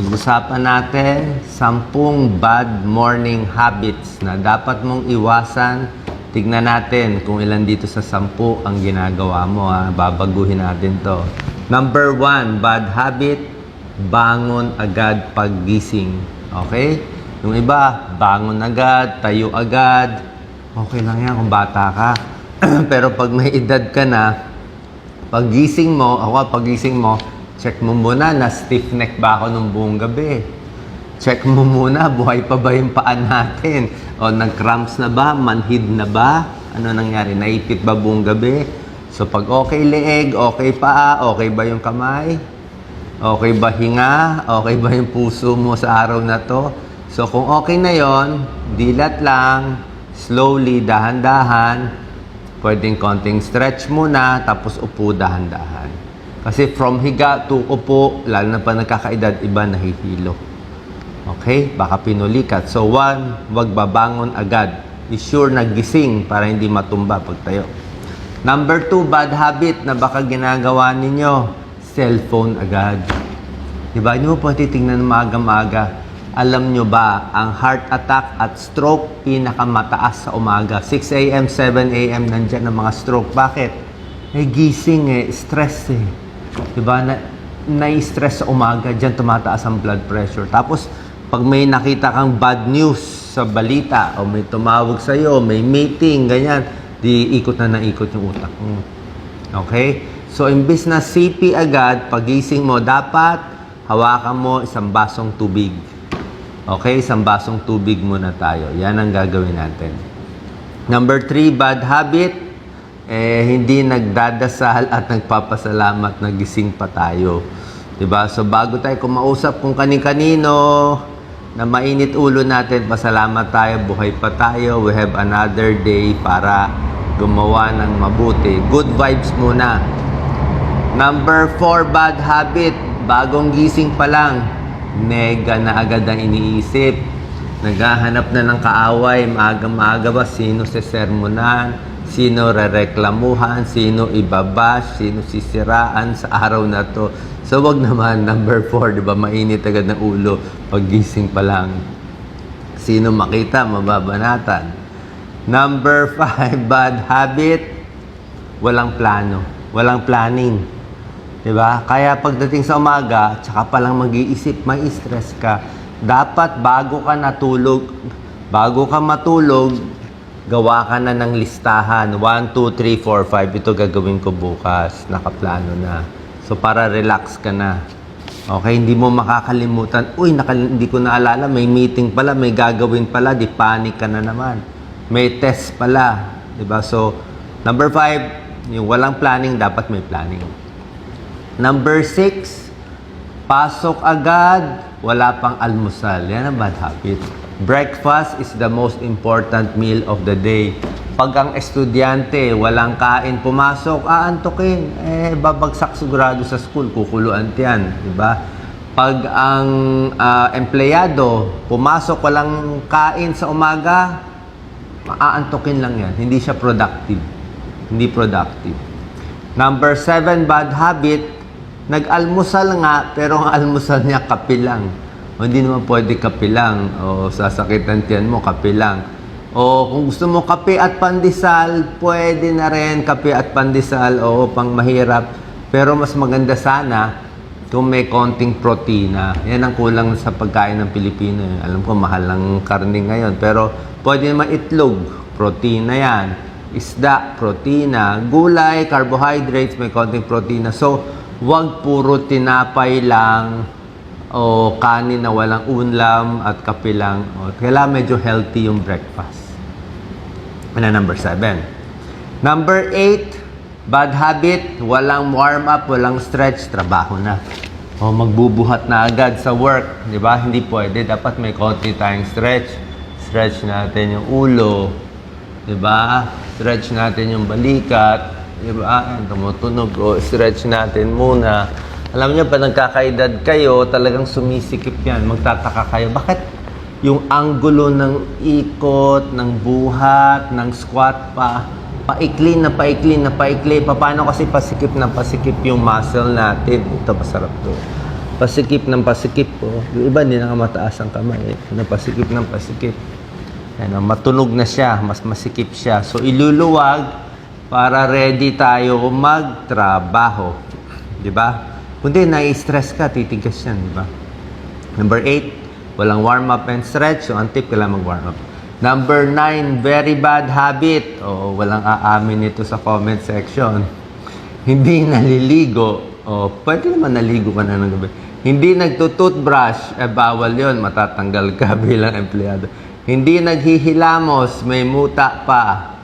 Pag-usapan natin 10 bad morning habits na dapat mong iwasan. Tignan natin kung ilan dito sa 10 ang ginagawa mo. Babaguhin natin to. Number 1, bad habit, bangon agad paggising. Okay? Yung iba, bangon agad, tayo agad. Okay lang yan kung bata ka. Pero pag may edad ka na, paggising mo, check mo muna na stiff neck ba ako nung buong gabi. Check mo muna, buhay pa ba yung paan natin? O nag-cramps na ba? Manhid na ba? Ano nangyari? Naipit ba buong gabi? So pag okay leeg, okay paa, okay ba yung kamay? Okay ba hinga? Okay ba yung puso mo sa araw na to? So kung okay na yon, dilat lang, slowly, dahan-dahan, pwedeng konting stretch muna, tapos upo dahan-dahan. Kasi from higa to upo, lalo na pa nagkakaedad, iba nahihilo. Okay? Baka pinulikat. So 1, wag babangon agad. I-sure na gising para hindi matumba pagtayo. Number 2, bad habit na baka ginagawa ninyo, cellphone agad. Diba? Hindi mo po titingnan ng maaga-maaga. Alam nyo ba, ang heart attack at stroke pinakamataas sa umaga. 6 a.m., 7 a.m. nandyan ang mga stroke. Bakit? Gising stress Diba? Na-stress sa umaga, dyan tumataas ang blood pressure. Tapos, pag may nakita kang bad news sa balita, o may tumawag sa'yo, may meeting, ganyan, di ikot na naikot yung utak mo. Okay? So, imbis na CP agad, pagising mo, dapat hawakan mo isang basong tubig. Okay? Isang basong tubig muna tayo. Yan ang gagawin natin. Number 3, bad habit, hindi nagdadasal at nagpapasalamat na gising pa tayo. Diba? So, bago tayo kumausap kung kani-kanino na mainit ulo natin, pasalamat tayo, buhay pa tayo, we have another day para gumawa ng mabuti. Good vibes muna. Number 4, bad habit, bagong gising pa lang, nega na agad ang iniisip. Naghahanap na ng kaaway, maaga-maaga ba, sino sesermonan, sino rereklamuhan, sino ibabash, sino sisiraan sa araw na to. So, wag naman, number 4, di ba? Mainit agad ng ulo pag gising pa lang. Sino makita, mababanatan. Number 5, bad habit, walang plano, walang planning. Di ba? Kaya pagdating sa umaga, tsaka palang mag-iisip, may stress ka. Dapat bago ka matulog, gawa ka na ng listahan. 1, 2, 3, 4, 5. Ito gagawin ko bukas. Nakaplano na. So, para relax ka na. Okay? Hindi mo makakalimutan. Uy, hindi ko naalala. May meeting pala. May gagawin pala. Di panic ka na naman. May test pala. Diba? So, number 5, yung walang planning, dapat may planning. Number 6, pasok agad. Wala pang almusal. Yan ang bad habit. Breakfast is the most important meal of the day. Pag ang estudyante, walang kain, pumasok, aantukin. Babagsak sigurado sa school, kukuluan yan. Diba? Pag ang empleyado, pumasok, walang kain sa umaga, aantukin lang yan. Hindi siya productive. Hindi productive. Number 7, bad habit, nag-almusal nga, pero ang almusal niya kape lang. O, hindi naman pwede kape lang. O, sasakitan tiyan mo, kape lang. O, kung gusto mo kape at pandesal, pwede na rin kape at pandesal. O, pang mahirap. Pero mas maganda sana kung may konting protina. Yan ang kulang sa pagkain ng Pilipino. Alam ko, mahal ng karne ngayon. Pero pwede naman itlog. Protina yan. Isda, protina. Gulay, carbohydrates, may konting protina. So, wag puro tinapay lang o kanin na walang ulam at kape lang. Kailangan medyo healthy yung breakfast. Ano number 7? Number 8, bad habit, walang warm up, walang stretch, trabaho na. O magbubuhat na agad sa work, di ba? Hindi pwede, dapat may konti tayong stretch. Stretch natin yung ulo, di ba? Stretch natin yung balikat, di ba? Tumutunog, o stretch natin muna. Alam niyo, pag nagkakaedad kayo, talagang sumisikip yan. Magtataka kayo, bakit yung anggulo ng ikot, ng buhat, ng squat paikli na paikli na paikli? Paano kasi pasikip na pasikip yung muscle natin? Ito, masarap to. Pasikip ng pasikip po. Yung iba, hindi na mataas ang kamay. Pasikip ng pasikip. Ano, matunog na siya, mas masikip siya. So, iluluwag para ready tayo magtrabaho. Di ba? Kundi, nai-stress ka, titigas yan, di ba? Number 8, walang warm-up and stretch. So, ang tip, kailangan mag-warm up. Number 9, very bad habit. O, walang aamin ito sa comment section. Hindi naliligo. O, pwede naman naligo ka na ng gabi. Hindi nagtutoothbrush. Bawal yon, matatanggal ka bilang empleyado. Hindi naghihilamos, may muta pa.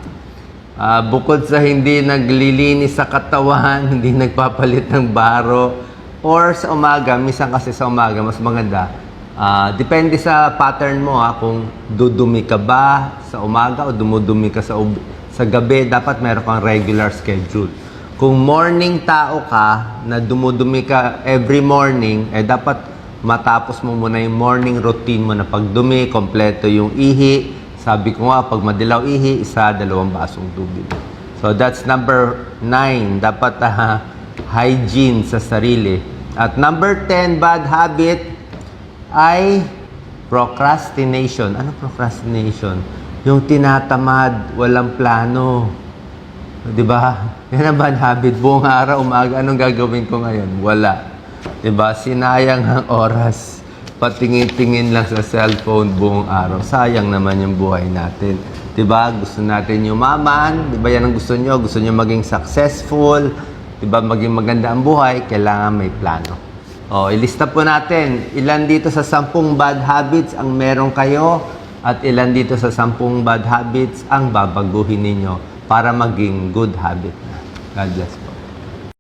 Bukod sa hindi naglilinis sa katawan, hindi nagpapalit ng baro, or sa umaga, minsan kasi sa umaga, mas maganda. Depende sa pattern mo, kung dudumi ka ba sa umaga o dumudumi ka sa gabi, dapat meron kang regular schedule. Kung morning tao ka, na dumudumi ka every morning, dapat matapos mo muna yung morning routine mo na pagdumi, kompleto yung ihi. Sabi ko nga, pag madilaw ihi, 1-2 basong tubig. So that's number 9. Dapat hygiene sa sarili. At number 10, bad habit ay procrastination. Ano procrastination? Yung tinatamad, walang plano. Di ba? Yan ang bad habit. Buong araw, umaga, anong gagawin ko ngayon? Wala. Diba? Sinayang ang oras. Patingin-tingin lang sa cellphone buong araw. Sayang naman yung buhay natin. Diba? Gusto natin yumaman. Diba yan ang gusto nyo? Gusto nyo maging successful. Diba? Maging maganda ang buhay. Kailangan may plano. O, ilista po natin. Ilan dito sa 10 bad habits ang meron kayo at ilan dito sa 10 bad habits ang babaguhin ninyo para maging good habit na. God bless.